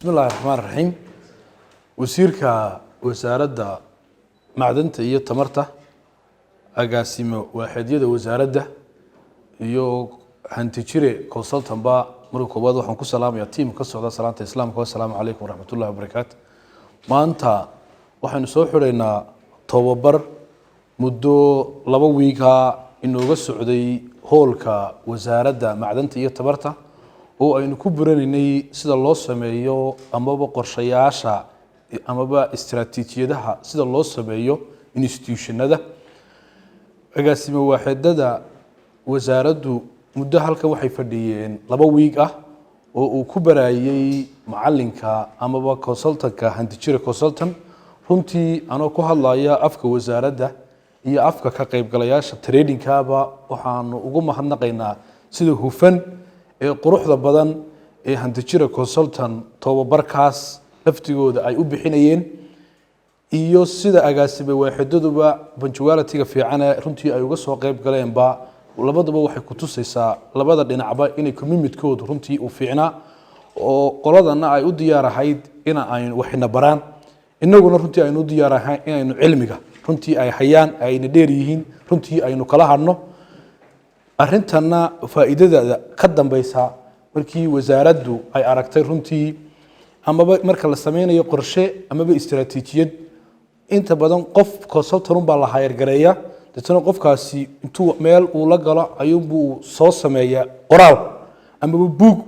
بسم الله الرحمن الرحيم وزيرka wasaaradda macdanta iyo tamarta agaasimo waaxyada wasaaradda iyo hanti jire consultant ba markuu koobaad waxaan ku salaamayaa team ka socda salaanta islaamka wassalaamu calaykum waraxmatullaahi wabarakaatu maanta waxaanu soo xureynaa tababar muddo 2 wiiga inooga socday hoolka wasaaradda macdanta iyo tamarta oo aynu ku buraynay sida loo sameeyo amaba qorshayaasha amaba istiraatiijiyadaha sida loo sameeyo institutionada agaasimo waaxyada wasaaraddu muddo halkan waxay fadhiyeen 2 wiig ah oo uu ku barayay macalinka amaba consultantka handijire consultant runtii anoo ku hadlaya afka wasaaradda iyo afka ka qaybgalayaasha tradingkaaba waxaanu ugu mahadnaqaynaa sida hufan ee quruxda badan ee handijire consultant tababarkaas laftigooda ay u bixinayeen iyo sida agaasimo waaxidaduba punctuality-ga fiican runtii ay uga soo qayb galeen ba labaduba waxay ku tusaysaa labada dhinacba inay commitment-koodu runtii u fiicnaa oo qoladana ay u diyaar ahayd in ay waxna baraan inaguna runtii aynu u diyaar ahayn inaynu cilmiga runtii ay hayaan ayna dheer yihiin runtii aynu kala hadno arintana faa'iidada ka dambaysa markii wasaaraddu ay aragtay runtii amaba marka la sameynayo qorshe amaba istiraatiijiyad inta badan qof consultant baa la hayr gareeya dadna qofkaasi intuu meel uu la galo ayuu soo sameeyaa qoraal amaba buug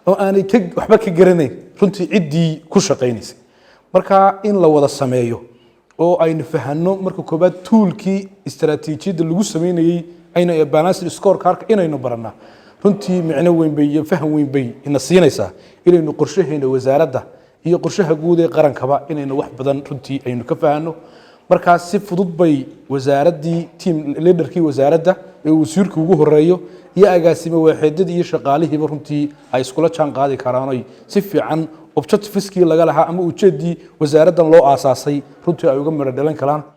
oo aanay waxba ka garanayn runtii cidii ku shaqeynaysa marka in la wada sameeyo oo aynu fahanno marka koobaad toolkii istiraatiijiyada lagu sameeyay ayna balance scorecard inaynu baranaa runtii macno weyn bay iyo faham weyn bay ina siinaysaa inaynu qorshaheena wasaaradda iyo qorshaha guud ee qarankaba inaynu wax badan runtii aynu ka fahanno marka si fudud bay wasaaraddii team leaderkii wasaaradda ee wasiirku ugu horeeyo iyo agaasimo waaxyadii iyo shaqaalihiiba runtii ay iskula jaan qaadi karaan si fiican objectiveskii laga lahaa ama ujeedii wasaaraddan loo aasaasay runtii ay uga mara dhalan karaan